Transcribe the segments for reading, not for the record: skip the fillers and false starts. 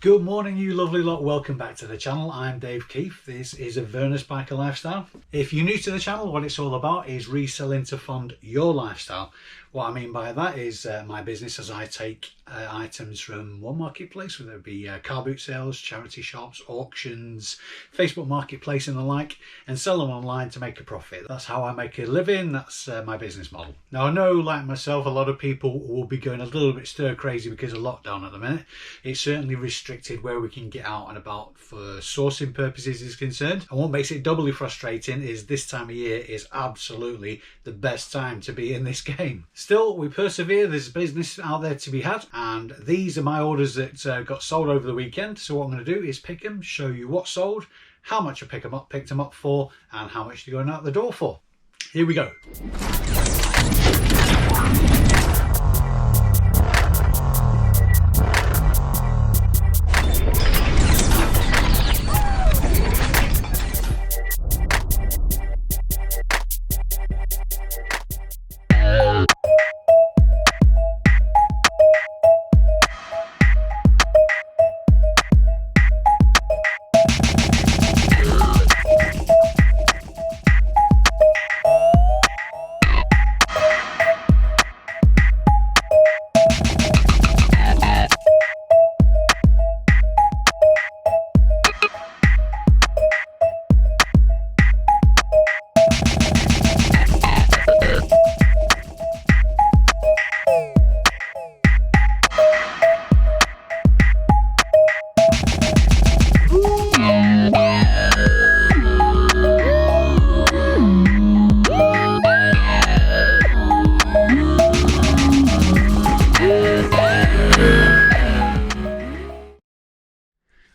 Good morning, you lovely lot. Welcome back to the channel. I'm Dave Keefe. This is a Avernus Biker Lifestyle. If you're new to the channel, what it's all about is reselling to fund your lifestyle. What I mean by that is my business as I take items from one marketplace, whether it be car boot sales, charity shops, auctions, Facebook marketplace and the like, and sell them online to make a profit. That's how I make a living. That's my business model. Now I know, like myself, a lot of people will be going a little bit stir crazy because of lockdown at the minute. It's certainly restricted where we can get out and about for sourcing purposes is concerned. And what makes it doubly frustrating is this time of year is absolutely the best time to be in this game. Still, we persevere. There's business out there to be had, and these are my orders that got sold over the weekend. So what I'm going to do is pick them, show you what sold, how much I picked them up for, and how much they're going out the door for. Here we go.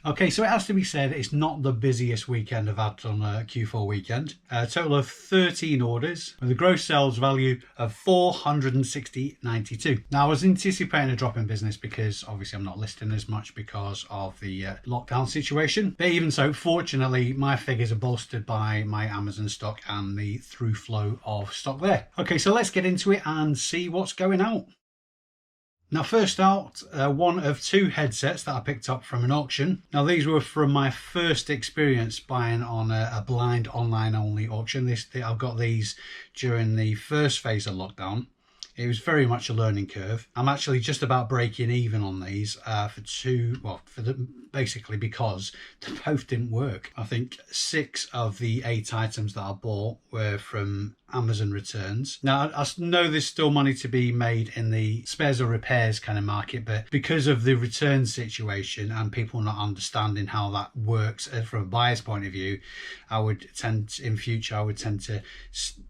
Okay, so it has to be said, it's not the busiest weekend I've had on a Q4 weekend. A total of 13 orders with a gross sales value of $460.92. Now, I was anticipating a drop in business because obviously I'm not listing as much because of the lockdown situation. But even so, fortunately, my figures are bolstered by my Amazon stock and the through flow of stock there. Okay, so let's get into it and see what's going out. Now, first out, one of two headsets that I picked up from an auction. Now, these were from my first experience buying on a blind online only auction. I've got these during the first phase of lockdown. It was very much a learning curve. I'm actually just about breaking even on these basically because they both didn't work. I think 6 of the 8 items that I bought were from Amazon returns. Now, I know there's still money to be made in the spares or repairs kind of market, but because of the return situation and people not understanding how that works from a buyer's point of view, I would tend to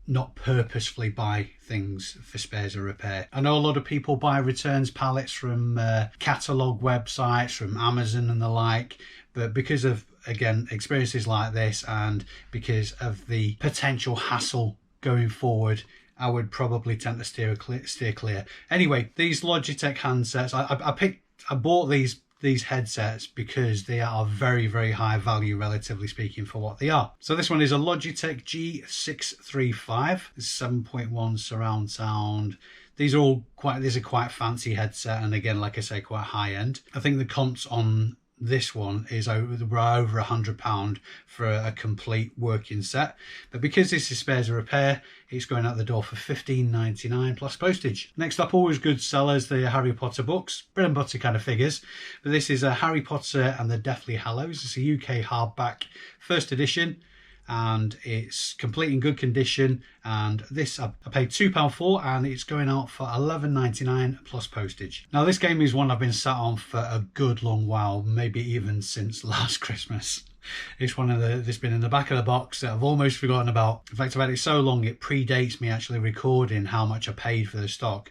not purposefully buy things for spares or repair. I know a lot of people buy returns pallets from catalogue websites, from Amazon and the like, but because of, again, experiences like this and because of the potential hassle going forward, I would probably tend to steer clear. Anyway, these Logitech handsets, I bought these headsets because they are very, very high value, relatively speaking, for what they are. So this one is a Logitech G635, 7.1 surround sound. These are quite fancy headset, and again, like I say, quite high end. I think the comps on this one is over £100 for a complete working set, but because this is spares or repair, it's going out the door for $15.99 plus postage. Next up, always good sellers, the Harry Potter books, bread and butter kind of figures, but this is a Harry Potter and the Deathly Hallows. It's a UK hardback first edition, and it's complete in good condition, and this I paid £2 for, and it's going out for $11.99 plus postage. Now, this game is one I've been sat on for a good long while, maybe even since last Christmas. It's it's been in the back of the box that I've almost forgotten about. In fact, I've had it so long it predates me actually recording how much I paid for the stock.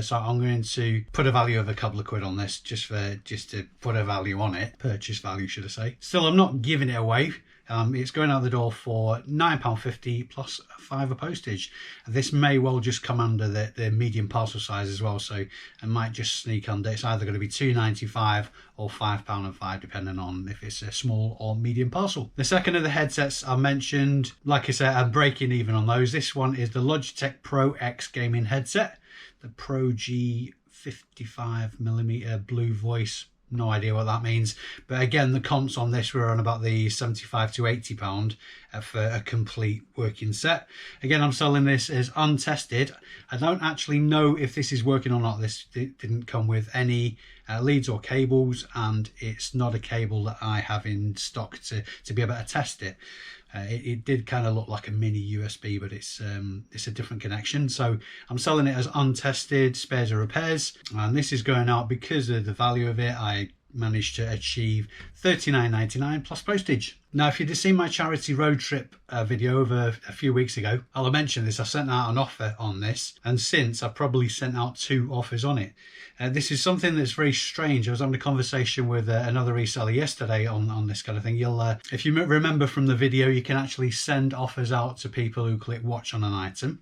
So I'm going to put a value of a couple of quid on this just to put a value on it, purchase value should I say. Still, I'm not giving it away. It's going out the door for £9.50 plus £5 postage. This may well just come under the medium parcel size as well, so it might just sneak under. It's either going to be £2.95 or £5.05 depending on if it's a small or medium parcel. The second of the headsets I mentioned, like I said, I'm breaking even on those. This one is the Logitech Pro X gaming headset, the Pro G 55mm Blue Voice no idea what that means. But again, the comps on this were on about the £75 to £80 for a complete working set. Again, I'm selling this as untested. I don't actually know if this is working or not. This didn't come with any leads or cables, and it's not a cable that I have in stock to be able to test it. It did kind of look like a mini USB, but it's a different connection. So I'm selling it as untested, spares or repairs, and this is going out because of the value of it. I managed to achieve $39.99 plus postage. Now, if you'd have seen my charity road trip video over a few weeks ago, I'll have mentioned this. I sent out an offer on this, and since I've probably sent out 2 offers on it. This is something that's very strange. I was having a conversation with another reseller yesterday on this kind of thing. You'll, if you remember from the video, you can actually send offers out to people who click watch on an item.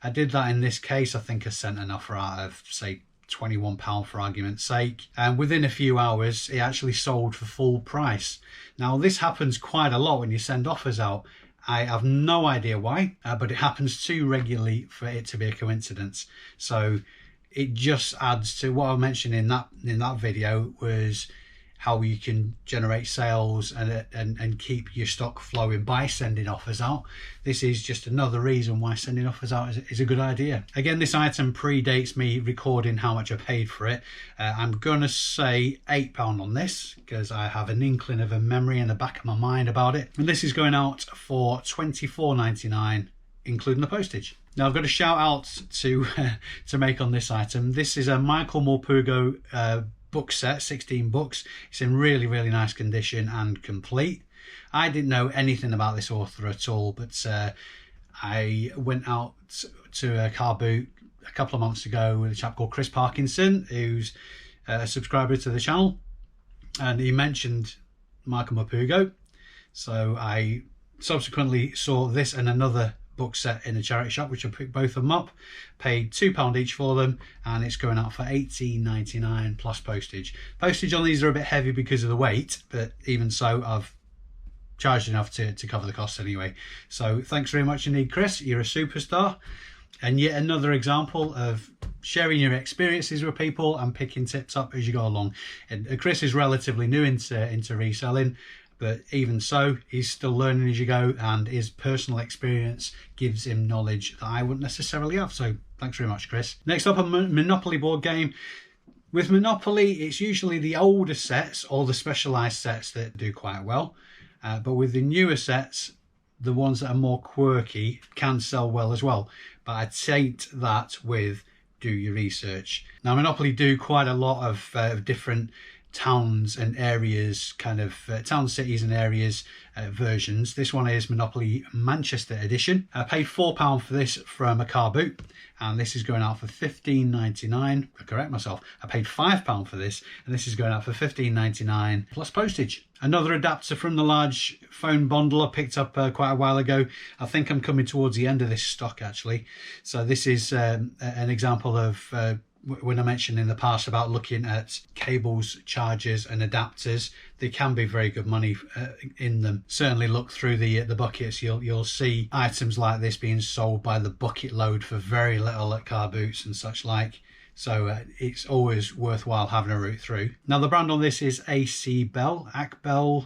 I did that in this case. I think I sent an offer out of, say, £21 for argument's sake, and within a few hours it actually sold for full price. Now, this happens quite a lot when you send offers out. I have no idea why, but it happens too regularly for it to be a coincidence. So it just adds to what I mentioned in that video, was how you can generate sales and keep your stock flowing by sending offers out. This is just another reason why sending offers out is a good idea. Again, this item predates me recording how much I paid for it. I'm gonna say £8 on this because I have an inkling of a memory in the back of my mind about it, and this is going out for £24.99 including the postage. Now, I've got a shout out to make on this item. This is a Michael Morpurgo book set, 16 books. It's in really, really nice condition and complete. I didn't know anything about this author at all, but I went out to a car boot a couple of months ago with a chap called Chris Parkinson, who's a subscriber to the channel, and he mentioned Michael Morpurgo. So I subsequently saw this and another book set in a charity shop, which I picked both of them up, paid £2 each for them, and it's going out for $18.99 plus postage. Postage on these are a bit heavy because of the weight, but even so, I've charged enough to cover the cost anyway. So thanks very much indeed, Chris. You're a superstar, and yet another example of sharing your experiences with people and picking tips up as you go along. And Chris is relatively new into reselling, but even so, he's still learning as you go, and his personal experience gives him knowledge that I wouldn't necessarily have. So thanks very much, Chris. Next up, a Monopoly board game. With Monopoly, it's usually the older sets or the specialised sets that do quite well. But with the newer sets, the ones that are more quirky can sell well as well. But I'd take that with do your research. Now, Monopoly do quite a lot of different towns and areas, kind of town, cities and areas versions. This one is Monopoly Manchester edition. I paid £4 for this from a car boot, and this is going out for $15.99. I correct myself, I paid £5 for this, and this is going out for $15.99 plus postage. Another adapter from the large phone bundle I picked up quite a while ago. I think I'm coming towards the end of this stock actually. So this is an example of when I mentioned in the past about looking at cables, chargers and adapters. There can be very good money in them. Certainly look through the buckets. You'll see items like this being sold by the bucket load for very little at car boots and such like. So it's always worthwhile having a route through. Now, the brand on this is ACBel, ACBEL.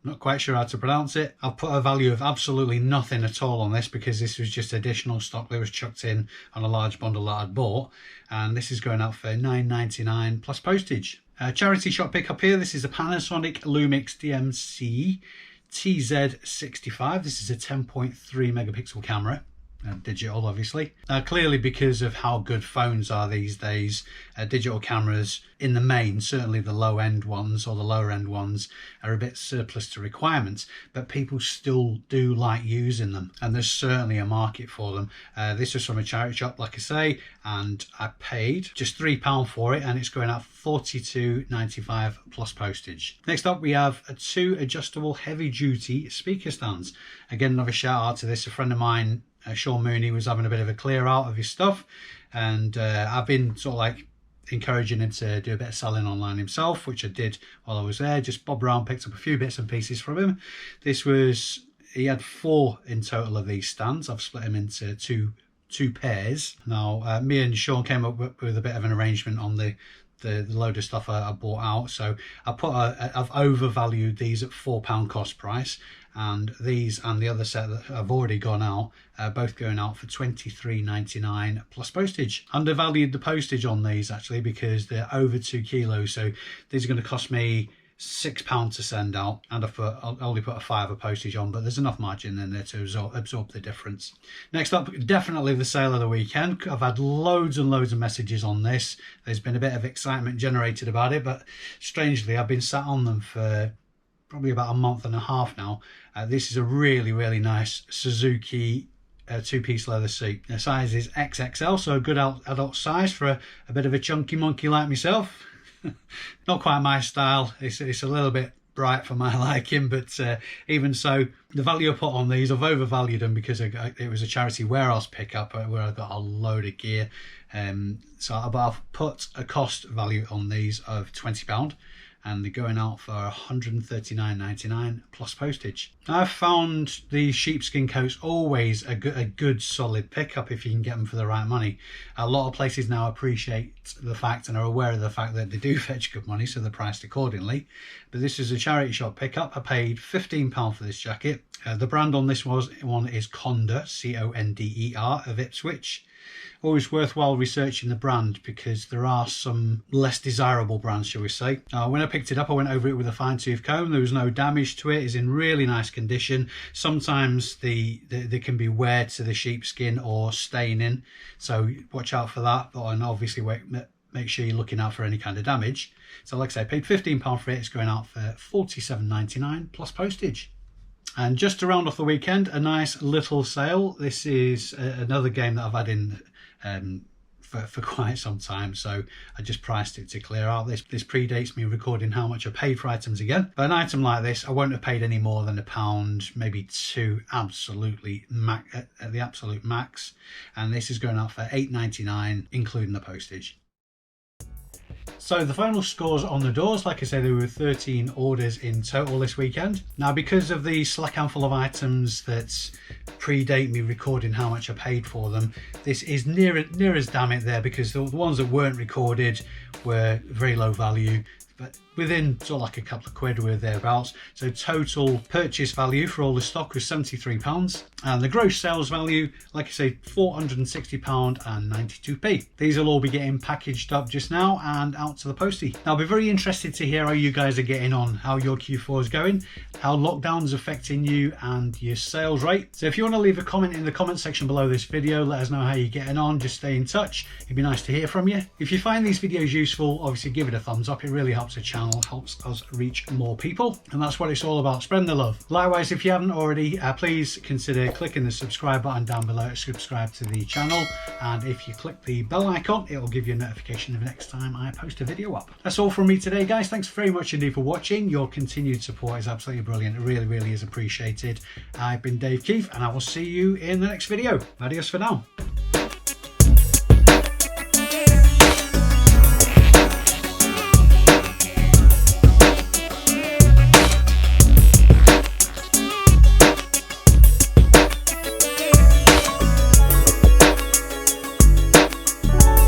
Not quite sure how to pronounce it. I've put a value of absolutely nothing at all on this because this was just additional stock that was chucked in on a large bundle that I'd bought. And this is going out for $9.99 plus postage. Charity shop pickup here. This is a Panasonic Lumix DMC TZ65. This is a 10.3 megapixel camera. Digital, obviously. Clearly, because of how good phones are these days, digital cameras in the main, certainly the low end ones or the lower end ones, are a bit surplus to requirements, but people still do like using them, and there's certainly a market for them. This was from a charity shop, like I say, and I paid just £3 for it, and it's going out $42.95 plus postage. Next up, we have 2 adjustable heavy duty speaker stands. Again, another shout out to this. A friend of mine, Sean Mooney, was having a bit of a clear out of his stuff, and I've been sort of like encouraging him to do a bit of selling online himself, which I did while I was there. Just bobbed around, picked up a few bits and pieces from him. He had 4 in total of these stands. I've split them into two pairs. Now me and Sean came up with a bit of an arrangement on the the load of stuff I bought out. So I've overvalued these at £4 cost price, and these and the other set that have already gone out, both going out for £23.99 plus postage. Undervalued the postage on these actually, because they're over 2 kilos, so these are going to cost me £6 to send out, and I'll only put a £5 postage on, but there's enough margin in there to absorb the difference. Next up, definitely the sale of the weekend. I've had loads and loads of messages on this. There's been a bit of excitement generated about it, but strangely I've been sat on them for probably about a month and a half now. This is a really, really nice Suzuki two-piece leather seat. The size is XXL, so a good adult size for a bit of a chunky monkey like myself. Not quite my style. It's a little bit bright for my liking, but even so, the value I put on these, I've overvalued them because it was a charity warehouse pickup where I got a load of gear. So I've put a cost value on these of £20, and they're going out for £139.99 plus postage. I've found the sheepskin coats always a good solid pickup if you can get them for the right money. A lot of places now appreciate the fact and are aware of the fact that they do fetch good money, so they're priced accordingly. But this is a charity shop pickup. I paid £15 for this jacket. The brand on this one is Conder, C-O-N-D-E-R, of Ipswich. Always worthwhile researching the brand, because there are some less desirable brands, shall we say. When I picked it up, I went over it with a fine-tooth comb. There was no damage to it. It's in really nice condition. Sometimes they can be wear to the sheepskin or staining, so watch out for that. And obviously make sure you're looking out for any kind of damage. So like I say, I paid £15 for it. It's going out for £47.99 plus postage. And just to round off the weekend, a nice little sale. This is another game that I've had in for quite some time, so I just priced it to clear out. This predates me recording how much I paid for items again. But an item like this, I won't have paid any more than £1, maybe £2, absolutely at the absolute max. And this is going out for £8.99, including the postage. So the final scores on the doors, like I said, there were 13 orders in total this weekend. Now, because of the select handful of items that predate me recording how much I paid for them, this is near as damn it there, because the ones that weren't recorded were very low value, but within sort of like a couple of quid or thereabouts. So total purchase value for all the stock was £73, and the gross sales value, like I say, £460.92. These will all be getting packaged up just now and out to the postie. Now, I'll be very interested to hear how you guys are getting on, how your Q4 is going, how lockdown's affecting you and your sales rate. So if you want to leave a comment in the comment section below this video, let us know how you're getting on. Just stay in touch. It'd be nice to hear from you. If you find these videos useful, obviously give it a thumbs up. It really helps the channel, helps us reach more people, and that's what it's all about, spreading the love. Likewise, if you haven't already, please consider clicking the subscribe button down below to subscribe to the channel, and if you click the bell icon, it will give you a notification of next time I post a video up. That's all from me today, guys. Thanks very much indeed for watching. Your continued support is absolutely brilliant. It really is appreciated. I've been Dave Keefe, and I will see you in the next video. Adios for now.